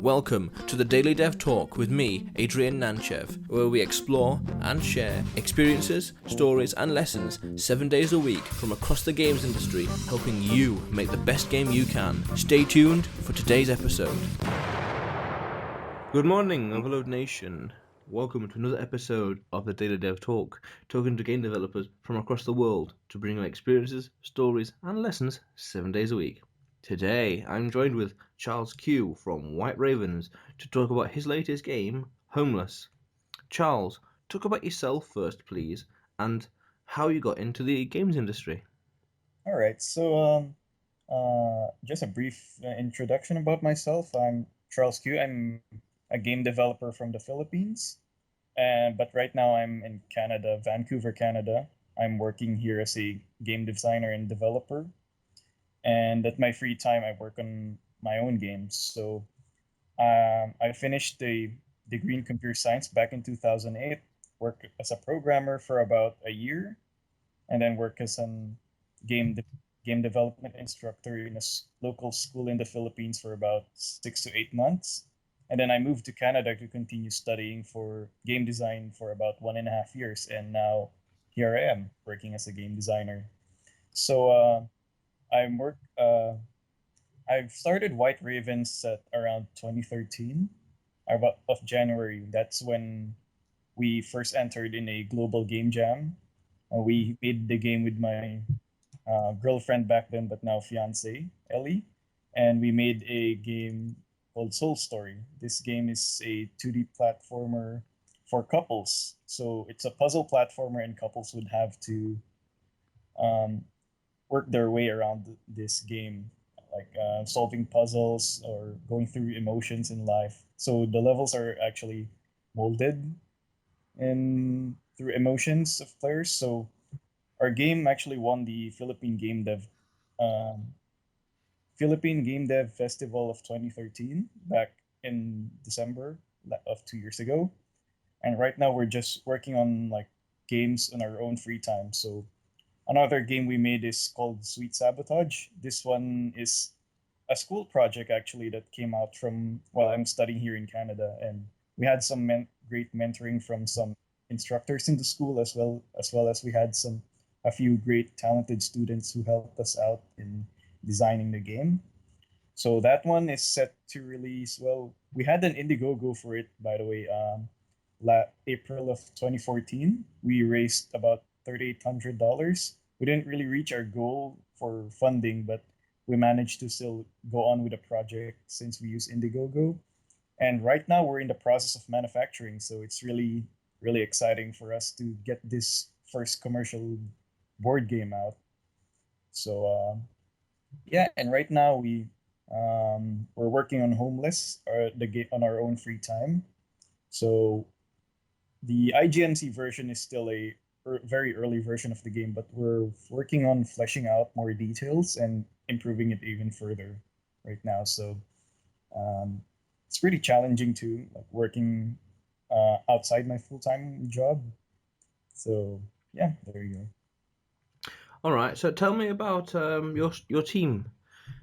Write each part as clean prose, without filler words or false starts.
Welcome to the Daily Dev Talk with me, Adrian Nantchev, where we explore and share experiences, stories, and lessons 7 days a week from across the games industry, helping you make the best game you can. Stay tuned for today's episode. Good morning, Overload Nation. Welcome to another episode of the Daily Dev Talk, talking to game developers from across the world to bring you experiences, stories, and lessons 7 days a week. Today, I'm joined with Charles Q from White Ravens to talk about his latest game, Homeless. Charles, talk about yourself first, please, and how you got into the games industry. All right. Just a brief introduction about myself. I'm Charles Q. I'm a game developer from the Philippines, and but right now I'm in Canada, Vancouver, Canada. I'm working here as a game designer and developer, and at my free time, I work on my own games. I finished a degree in computer science back in 2008. Worked as a programmer for about a year, and then work as an game de- game development instructor in a local school in the Philippines for about 6 to 8 months. And then I moved to Canada to continue studying for game design for about 1.5 years. And now here I am working as a game designer. So I'm work. I've started White Ravens at around 2013, about of January. That's when we first entered in a global game jam. We made the game with my girlfriend back then, but now fiance, Ellie. And we made a game called Soul Story. This game is a 2D platformer for couples. So it's a puzzle platformer, and couples would have to um, work their way around this game, like solving puzzles or going through emotions in life. So the levels are actually molded in through emotions of players. So our game actually won the um, Philippine Game Dev Festival of 2013 back in December of 2 years ago. And right now we're just working on like games in our own free time. So another game we made is called Sweet Sabotage. This one is a school project actually that came out from while I'm studying here in Canada, and we had some great mentoring from some instructors in the school as well as we had a few great talented students who helped us out in designing the game. So that one is set to release. Well, we had an Indiegogo for it, by the way. April of 2014, we raised about $3,800. We didn't really reach our goal for funding, but we managed to still go on with the project since we use Indiegogo. And right now we're in the process of manufacturing, so it's really, really exciting for us to get this first commercial board game out. So yeah, and right now we're working on Homeless, the game on our own free time. So the IGMC version is still a very early version of the game, but we're working on fleshing out more details and improving it even further right now. So um, it's pretty challenging too, like working outside my full time job. So yeah, there you go. All right, so tell me about your team.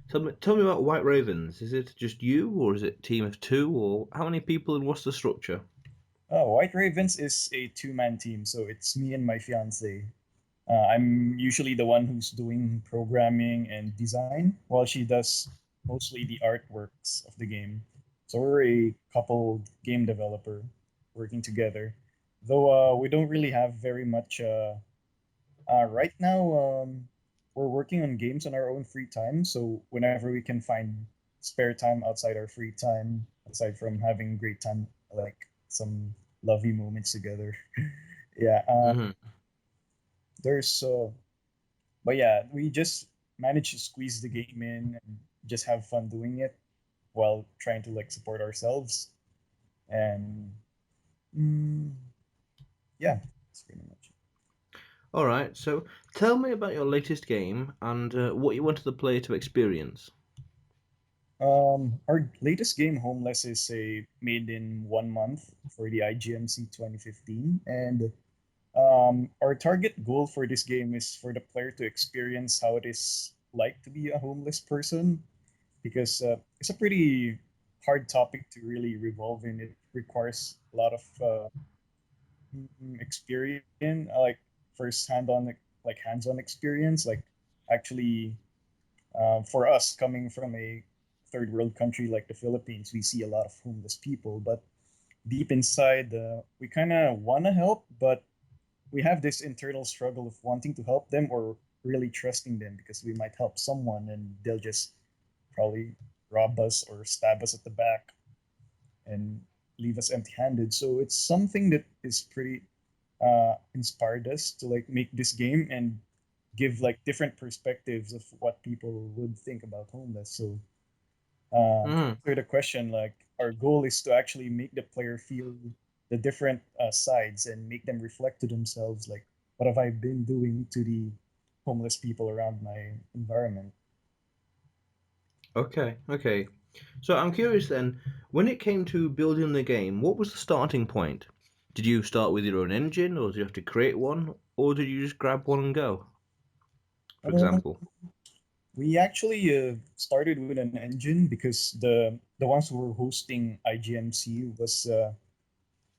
Tell me about White Ravens. Is it just you, or is it a team of two, or how many people, and what's the structure? White Ravens is a two-man team, so it's me and my fiance. I'm usually the one who's doing programming and design, while she does mostly the artworks of the game. So we're a couple game developer working together. Though we don't really have very much. Right now, we're working on games on our own free time. So whenever we can find spare time outside our free time, aside from having great time, like some lovey moments together. Yeah, Hmm. there's but yeah, we just managed to squeeze the game in and just have fun doing it while trying to like support ourselves. And mm, yeah, that's pretty much it. All right, so tell me about your latest game and what you wanted the player to experience. Our latest game, Homeless, is a made in 1 month for the IGMC 2015, and our target goal for this game is for the player to experience how it is like to be a homeless person, because it's a pretty hard topic to really revolve in. It requires a lot of experience, like first hand on like hands-on experience, like actually for us coming from a third world country like the Philippines, we see a lot of homeless people, but deep inside, we kind of want to help, but we have this internal struggle of wanting to help them or really trusting them because we might help someone and they'll just probably rob us or stab us at the back and leave us empty-handed. So it's something that is pretty inspired us to like make this game and give like different perspectives of what people would think about homeless. So to Mm. answer the question, like our goal is to actually make the player feel the different sides and make them reflect to themselves, like what have I been doing to the homeless people around my environment. Okay, okay. So I'm curious then, when it came to building the game, what was the starting point? Did you start with your own engine, or did you have to create one, or did you just grab one and go, for Um, example? we actually started with an engine because the ones who were hosting IGMC was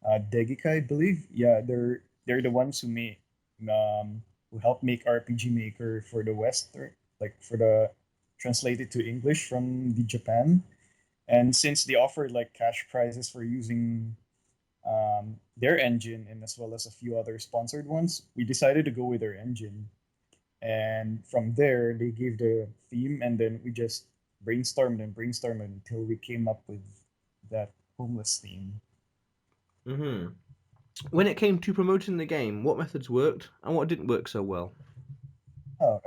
Degika, I believe. Yeah, they're the ones who helped make RPG Maker for the West, or like for the translated to English from the Japan. And since they offered like cash prizes for using their engine and as well as a few other sponsored ones, we decided to go with their engine. And from there, they gave the theme, and then we just brainstormed until we came up with that homeless theme. Hmm. When it came to promoting the game, what methods worked and what didn't work so well? Oh,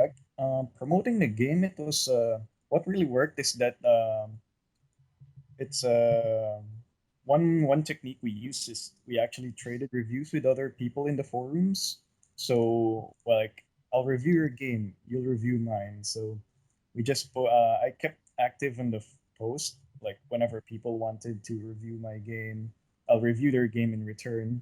promoting the game, it was what really worked is that it's one technique we use is we actually traded reviews with other people in the forums. So like I'll review your game, you'll review mine. So I kept active in the post, like whenever people wanted to review my game, I'll review their game in return,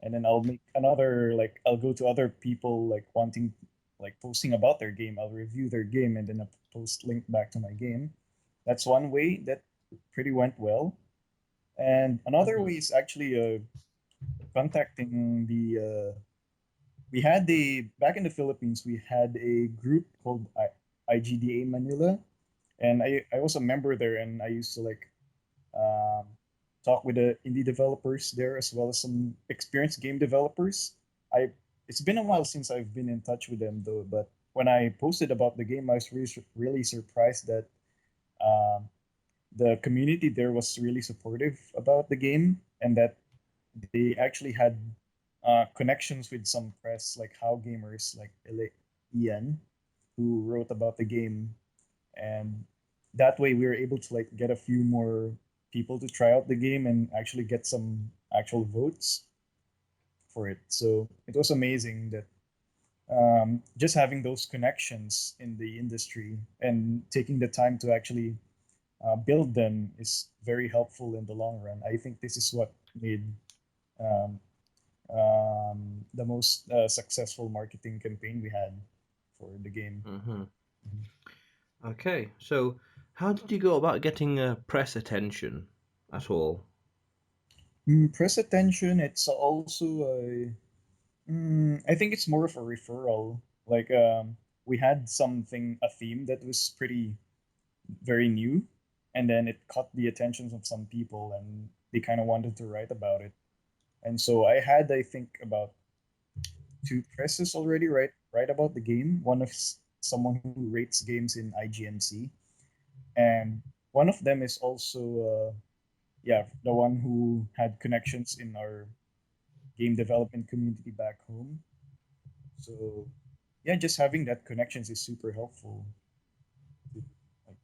and then I'll make another, like I'll go to other people like wanting like posting about their game, I'll review their game and then I'll post link back to my game. That's one way that pretty went well. And another Hmm. way is actually contacting we had the back in the Philippines, we had a group called IGDA Manila, and I was a member there, and I used to like um, talk with the indie developers there as well as some experienced game developers. I It's been a while since I've been in touch with them though, but when I posted about the game, I was really surprised that um, the community there was really supportive about the game, and that they actually had connections with some press like How Gamers, like Ian, who wrote about the game, and that way we were able to like get a few more people to try out the game and actually get some actual votes for it. So it was amazing that just having those connections in the industry and taking the time to actually build them is very helpful in the long run. I think this is what made um, the most successful marketing campaign we had for the game. Hmm. Mhm. Okay, so how did you go about getting press attention at all? Press attention. It's also I think it's more of a referral. Like we had something a theme that was pretty very new, and then it caught the attention of some people, and they kind of wanted to write about it. And so I had, I think, about two presses already write about the game. One of someone who rates games in IGMC, and one of them is also yeah, the one who had connections in our game development community back home. So yeah, just having that connections is super helpful. To, like,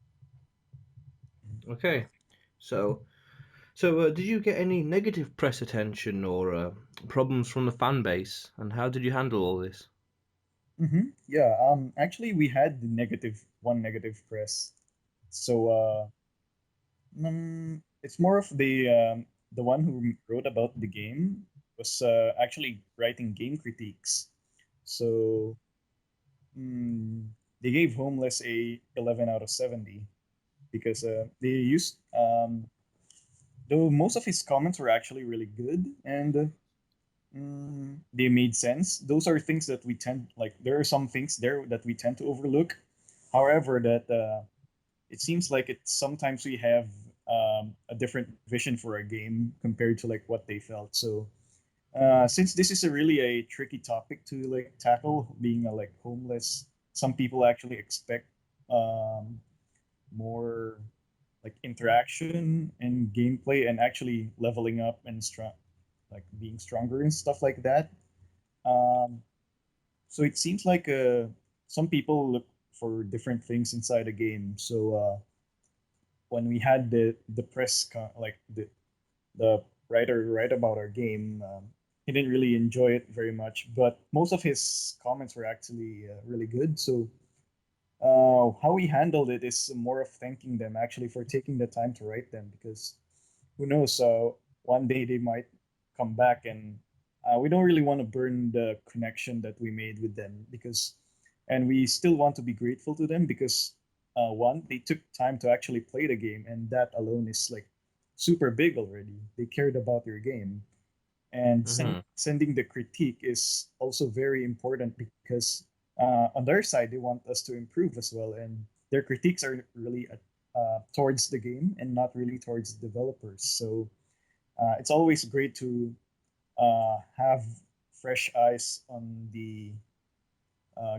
Okay, so did you get any negative press attention or problems from the fan base, and how did you handle all this? yeah, actually we had the negative press. So it's more of the one who wrote about the game was actually writing game critiques. So mm, they gave Homeless a 11 out of 70 because they used though most of his comments were actually really good and they made sense. Those are things that we tend like. There are some things there that we tend to overlook. However, that it seems like it sometimes we have a different vision for a game compared to like what they felt. So since this is a really a tricky topic to like tackle, being a like homeless, some people actually expect um, more like interaction and gameplay and actually leveling up and strong, like being stronger and stuff like that. Um, so it seems like some people look for different things inside a game. So when we had the like the writer write about our game, he didn't really enjoy it very much. But most of his comments were actually really good. So how we handled it is more of thanking them actually for taking the time to write them because who knows, one day they might come back and we don't really want to burn the connection that we made with them because and we still want to be grateful to them because one, they took time to actually play the game and that alone is like super big already. They cared about your game and Mm-hmm. sending the critique is also very important because on their side they want us to improve as well and their critiques are really towards the game and not really towards the developers. So it's always great to have fresh eyes on the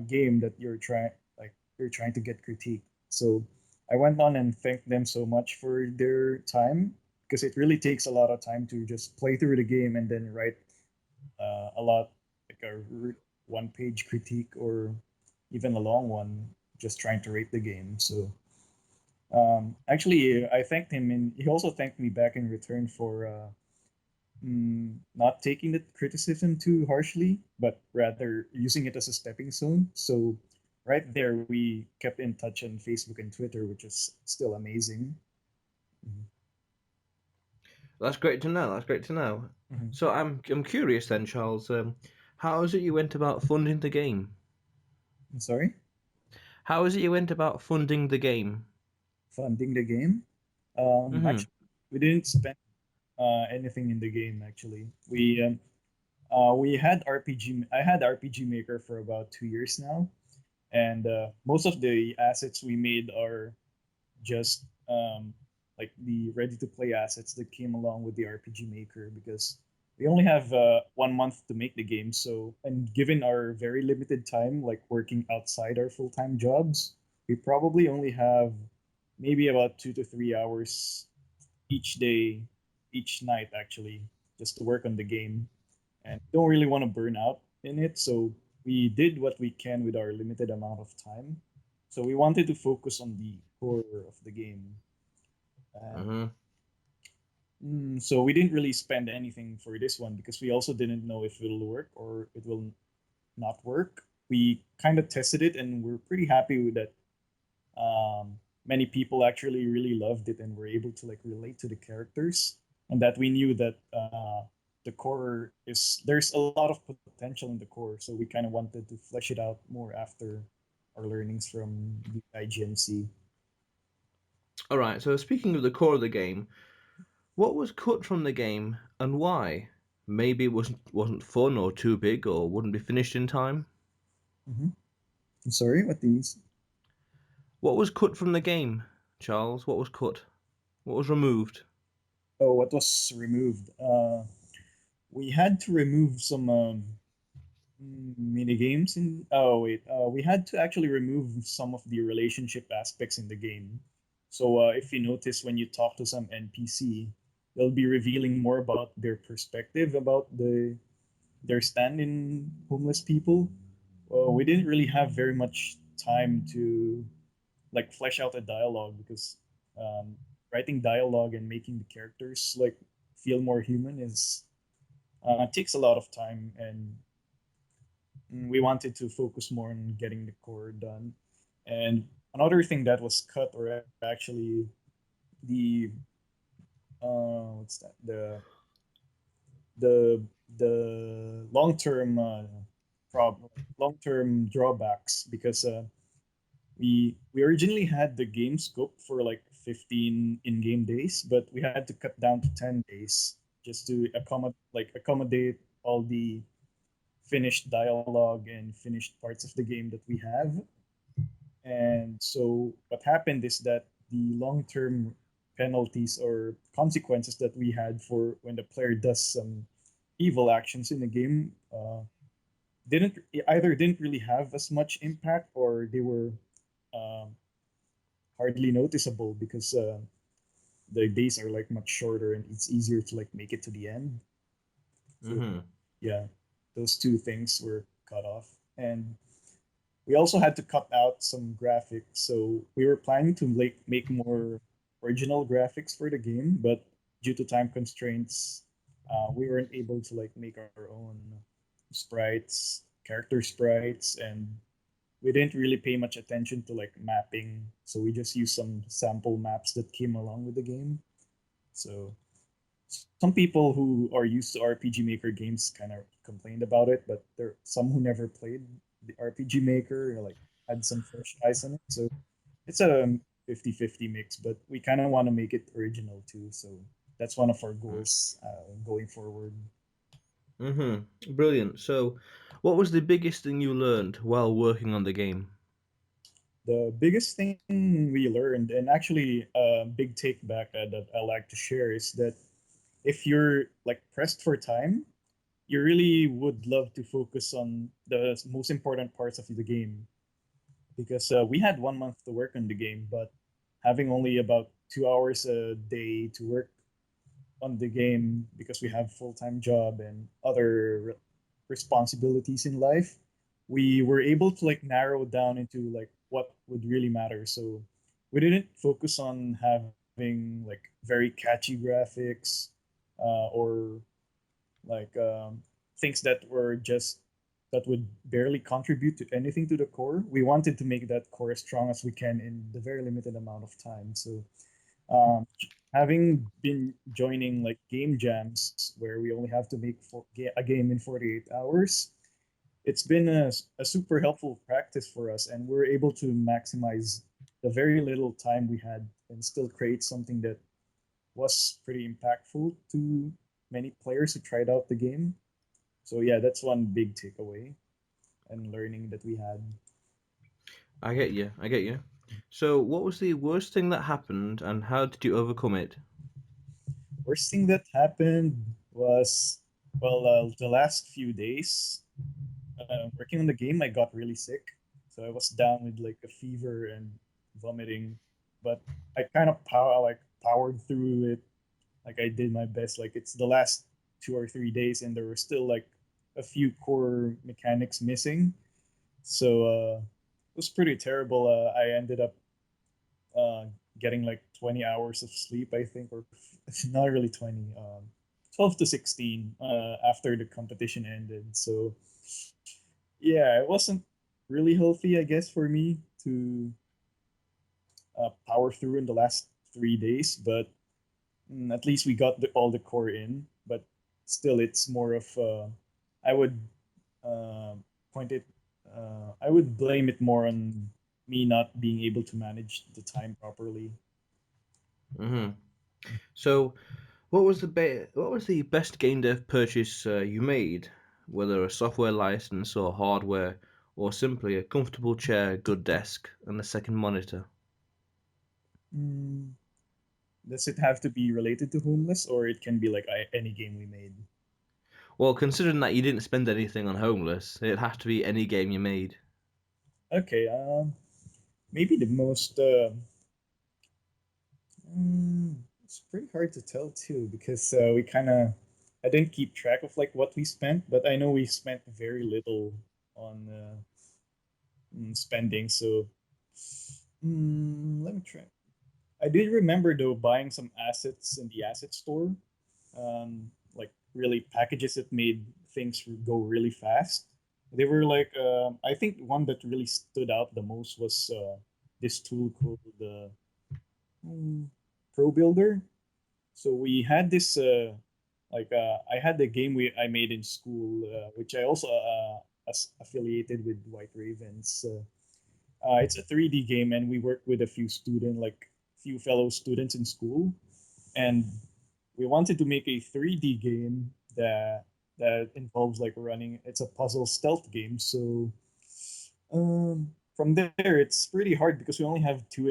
game that you're trying to get critique. So I went on and thanked them so much for their time because it really takes a lot of time to just play through the game and then write a lot like a one page critique or even a long one just trying to rate the game. So actually, I thanked him, and he also thanked me back in return for not taking the criticism too harshly, but rather using it as a stepping stone. So right there, we kept in touch on Facebook and Twitter, which is still amazing. Mhm. That's great to know. That's great to know. Mhm. So I'm curious then, Charles. How is it you went about funding the game? I'm sorry, How is it you went about funding the game? funding the game. Mm-hmm. Actually, we didn't spend anything in the game. Actually, we had RPG. I had RPG Maker for about 2 years now, and most of the assets we made are just like the ready to play assets that came along with the RPG Maker because we only have 1 month to make the game. So, and given our very limited time, like working outside our full time jobs, we probably only have maybe about 2 to 3 hours each day, each night actually, just to work on the game. And we don't really want to burn out in it. So we did what we can with our limited amount of time. So we wanted to focus on the core of the game. And Mm-hmm. so we didn't really spend anything for this one because we also didn't know if it'll work or it will not work. We kind of tested it and we're pretty happy with that. Many people actually really loved it and were able to like relate to the characters, and that we knew that the core is there's a lot of potential in the core, so we kind of wanted to flesh it out more after our learnings from the IGNC. All right. So speaking of the core of the game, what was cut from the game and why? Maybe it wasn't fun or too big or wouldn't be finished in time. Mm-hmm. I'm sorry, what these? What was cut from the game, Charles? What was cut? What was removed? Oh, what was removed? We had to remove some mini games in. Oh wait, we had to actually remove some of the relationship aspects in the game. So if you notice when you talk to some NPC, they'll be revealing more about their perspective about their stand in homeless people. We didn't really have very much time to like flesh out a dialogue because um, writing dialogue and making the characters like feel more human is takes a lot of time and we wanted to focus more on getting the core done. And another thing that was cut or actually the what's that the the long term long term drawbacks because we originally had the game scope for like 15 in-game days, but we had to cut down to 10 days just to accommodate all the finished dialogue and finished parts of the game that we have. And so what happened is that the long-term penalties or consequences that we had for when the player does some evil actions in the game didn't either didn't really have as much impact, or they were um, hardly noticeable because the days are like much shorter and it's easier to like make it to the end. So Mm-hmm. yeah, those two things were cut off. And we also had to cut out some graphics. So we were planning to like make more original graphics for the game, but due to time constraints, we weren't able to like make our own sprites, character sprites, and we didn't really pay much attention to like mapping. So we just used some sample maps that came along with the game. So some people who are used to RPG Maker games kind of complained about it, but there are some who never played the RPG Maker, like had some fresh eyes on it. So it's a 50-50 mix, but we kind of want to make it original too. So that's one of our goals going forward. Mm-hmm. Brilliant. So, what was the biggest thing you learned while working on the game? The biggest thing we learned, and actually a big take back that I like to share, is that if you're like pressed for time, you really would love to focus on the most important parts of the game, because we had 1 month to work on the game, but having only about 2 hours a day to work on the game because we have full-time job and other responsibilities in life, we were able to like narrow down into like what would really matter. So we didn't focus on having like very catchy graphics or like things that were just that would barely contribute to anything to the core. We wanted to make that core as strong as we can in the very limited amount of time. So um, having been joining like game jams where we only have to make a game in 48 hours, it's been a super helpful practice for us, and we're able to maximize the very little time we had and still create something that was pretty impactful to many players who tried out the game. So yeah, that's one big takeaway and learning that we had. I get you. I get you. So, what was the worst thing that happened, and how did you overcome it? Worst thing that happened was, well, the last few days working on the game, I got really sick. So I was down with like a fever and vomiting, but I kind of powered through it. Like I did my best. Like it's the last 2 or 3 days, and there were still like a few core mechanics missing. So it was pretty terrible. I ended up uh, getting like 20 hours of sleep, I think, or not really 20, 12 to 16 after the competition ended. So yeah, it wasn't really healthy, I guess, for me to power through in the last 3 days, but at least we got all the core in. But still, it's more of I would uh, point it. I would blame it more on me not being able to manage the time properly. Mm-hmm. So, what was the best game dev purchase you made? Whether a software license or hardware, or simply a comfortable chair, good desk, and a second monitor. Mm, does it have to be related to Homeless, or it can be like any game we made? Well, considering that you didn't spend anything on Homeless, it'd have to be any game you made. Okay, maybe the most. It's pretty hard to tell too because we kind of. I didn't keep track of like what we spent, but I know we spent very little on spending. So let me try. I did remember though buying some assets in the asset store, like really packages that made things go really fast. They were like, I think one that really stood out the most was this tool called the Pro Builder. So we had this, I had the game I made in school, which I also affiliated with White Ravens. It's a 3D game, and we worked with a few students, like few fellow students in school, and we wanted to make a 3D game that involves like running. It's a puzzle stealth game, so from there it's pretty hard because we only have two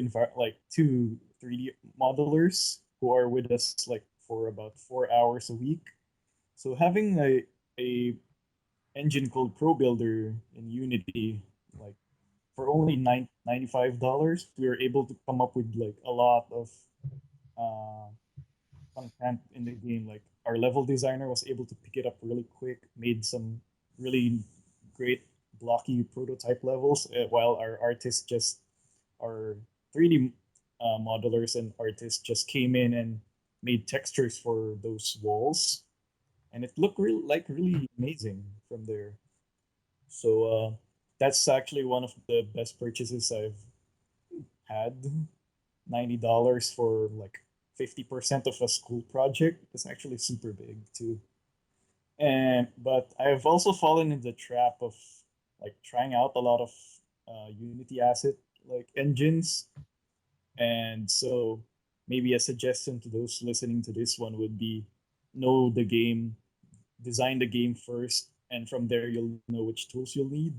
3D modelers who are with us like for about 4 hours a week. So having a engine called Pro Builder in Unity, like for only $95, we were able to come up with like a lot of uh, content in the game. Like our level designer was able to pick it up really quick, made some really great blocky prototype levels, while our artists just our 3D modelers and artists just came in and made textures for those walls, and it looked really amazing from there. So that's actually one of the best purchases I've had. $90 for like 50% of a school project. It's actually super big too. And but I've also fallen in the trap of like trying out a lot of Unity asset like engines, and so maybe a suggestion to those listening to this one would be know the game, design the game first, and from there you'll know which tools you'll need.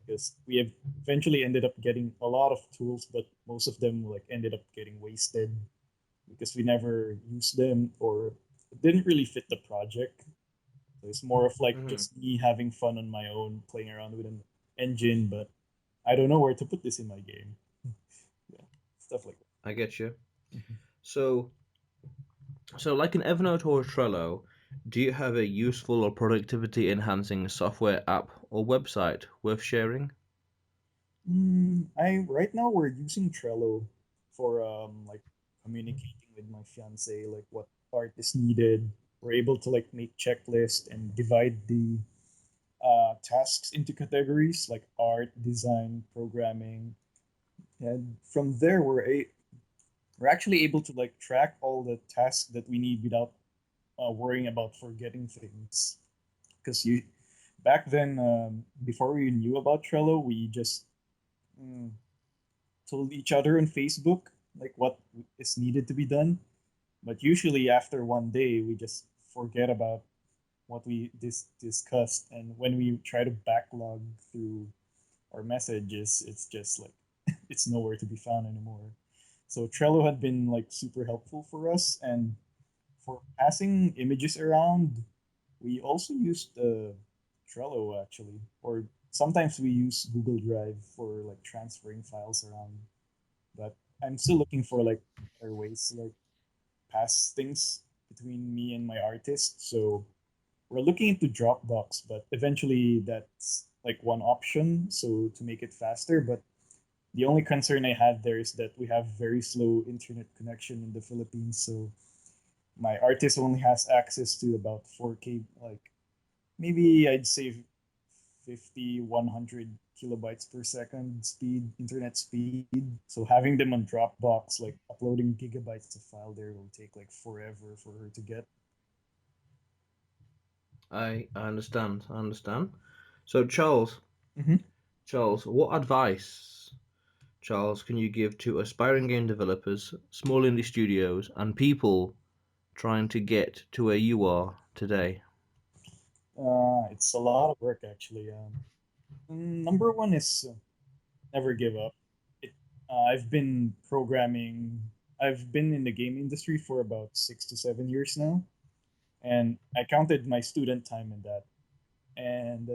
Because we have eventually ended up getting a lot of tools, but most of them like ended up getting wasted because we never used them or it didn't really fit the project. So it's more of like Hmm. just me having fun on my own, playing around with an engine, but I don't know where to put this in my game. Yeah, stuff like I get you. that. Mhm. So, so like in Evernote or Trello, do you have a useful or productivity enhancing software app or website worth sharing? I right now we're using Trello for like communicating with my fiance, like what part is needed. We're able to like make checklist and divide the tasks into categories like art, design, programming, and from there we're actually able to like track all the tasks that we need without worrying about forgetting things. Because you back then, before we knew about Trello, we just mm, told each other on Facebook like what is needed to be done. But usually after one day, we just forget about what we discussed, and when we try to backlog through our messages, it's just like it's nowhere to be found anymore. So Trello had been like super helpful for us, and for passing images around, we also used Trello actually, or sometimes we use Google Drive for like transferring files around. But I'm still looking for like better ways to like pass things between me and my artist. So we're looking into Dropbox, but eventually that's like one option. So to make it faster, but the only concern I had there is that we have very slow internet connection in the Philippines. So my artist only has access to about 4K, like maybe I'd say 50, 100 kilobytes per second speed, internet speed. So having them on Dropbox, like uploading gigabytes of file there will take like forever for her to get. I understand. I understand. So, Charles, Mm-hmm. what advice, Charles, can you give to aspiring game developers, small indie studios, and people trying to get to where you are today? It's a lot of work actually. Number one is never give up. It, I've been programming. I've been in the game industry for about 6 to 7 years now, and I counted my student time in that. And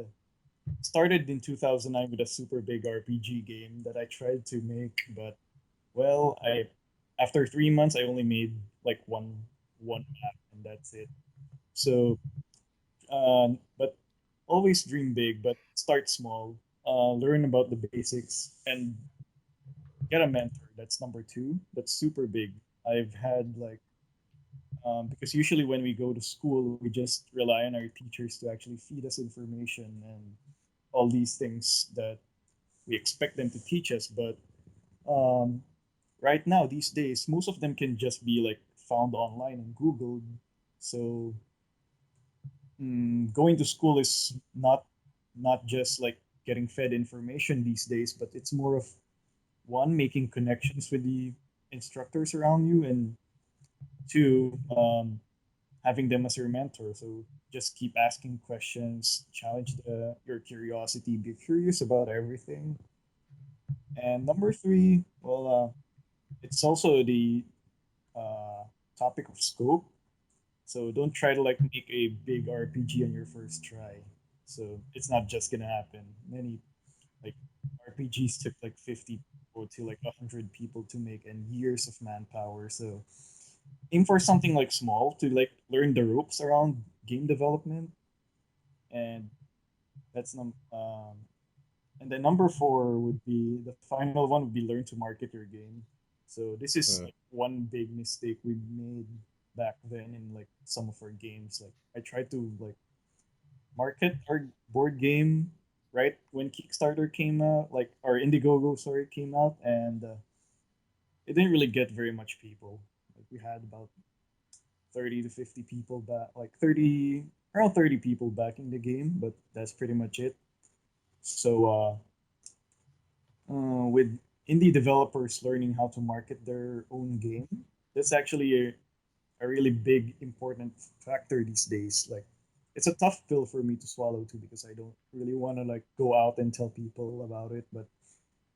started in 2009 with a super big RPG game that I tried to make, but well, I after 3 months I only made like one map, and that's it. So, but always dream big, but start small. Learn about the basics and get a mentor. That's number two. That's super big. I've had like because usually when we go to school, we just rely on our teachers to actually feed us information and all these things that we expect them to teach us. But um, right now, these days, most of them can just be like found online and Googled. So going to school is not just like getting fed information these days, but it's more of one making connections with the instructors around you, and two, having them as your mentor. So just keep asking questions, challenge your curiosity, be curious about everything. And number three, well, it's also the uh, topic of scope. So don't try to like make a big RPG on your first try. So it's not just gonna happen. Many like RPGs took like 50 people to like 100 people to make and years of manpower. So aim for something like small to like learn the ropes around game development, and that's and then number four would be the final one would be learn to market your game. So this is Mm. like one big mistake we made back then in like some of our games. Like I tried to like market our board game right when Kickstarter came out, like our Indiegogo, sorry, came out, and it didn't really get very much people. Like we had about 30 to 50 people back, like 30, around 30 people backing the game, but that's pretty much it. So with indie developers learning how to market their own game, that's actually a really big important factor these days. Like it's a tough pill for me to swallow too because I don't really want to like go out and tell people about it, but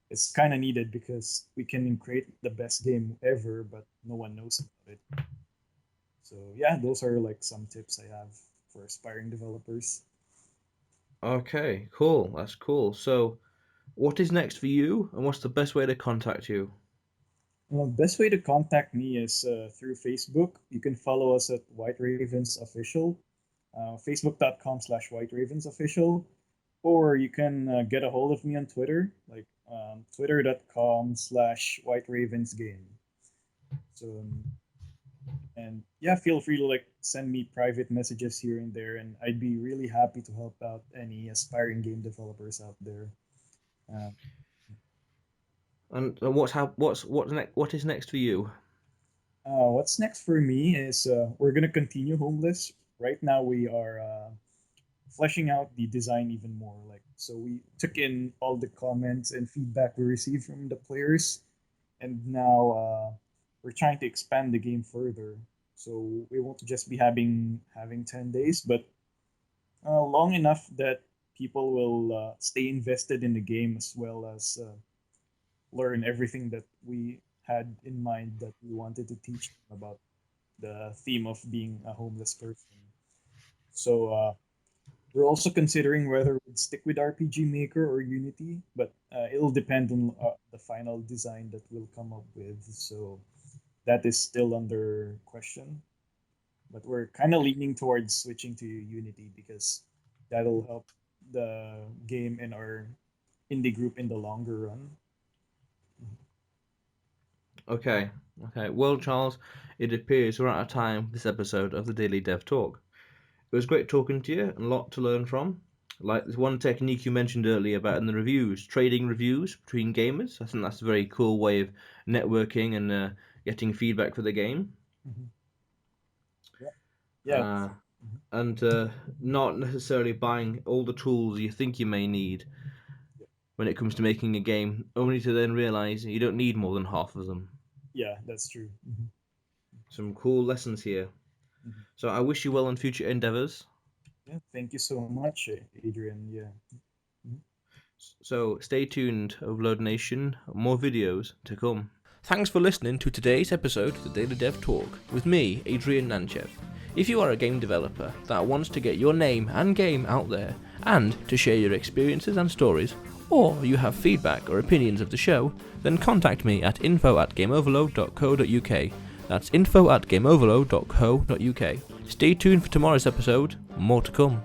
it's kind of needed because we can create the best game ever, but no one knows about it. So yeah, those are like some tips I have for aspiring developers. Okay, cool. That's cool. So, what is next for you, and what's the best way to contact you? Well, best way to contact me is through Facebook. You can follow us at White Ravens Official, facebook.com/White Ravens Official, or you can get a hold of me on Twitter, like twitter.com/White Ravens Game. So, and yeah, feel free to like send me private messages here and there, and I'd be really happy to help out any aspiring game developers out there. Uh, And what is next for you? what's next for me is we're gonna continue Homeless. Right now, we are fleshing out the design even more. Like, so we took in all the comments and feedback we received from the players, and now we're trying to expand the game further. So we won't just be having 10 days, but long enough that people will stay invested in the game as well as learn everything that we had in mind that we wanted to teach them about the theme of being a homeless person. So we're also considering whether we'd stick with RPG Maker or Unity, but it'll depend on the final design that we'll come up with. So that is still under question, but we're kind of leaning towards switching to Unity because that'll help the game and our indie group in the longer run. Okay, okay. Well, Charles, it appears we're out of time for this episode of the Daily Dev Talk. It was great talking to you and a lot to learn from. Like this one technique you mentioned earlier about in the reviews, trading reviews between gamers. I think that's a very cool way of networking and getting feedback for the game. Mhm. Yeah, yeah, Uh, mhm. and not necessarily buying all the tools you think you may need Yeah, when it comes to making a game, only to then realize you don't need more than half of them. yeah, that's true. Some cool lessons here. Mhm. So I wish you well in future endeavors. Yeah, thank you so much, Adrian. Yeah. Mhm. So stay tuned, Overload Nation, more videos to come. Thanks for listening to today's episode of the Daily Dev Talk with me, Adrian Nantchev. If you are a game developer that wants to get your name and game out there and to share your experiences and stories, or you have feedback or opinions of the show, then contact me at info@gameoverload.co.uk. That's info@gameoverload.co.uk. Stay tuned for tomorrow's episode, more to come.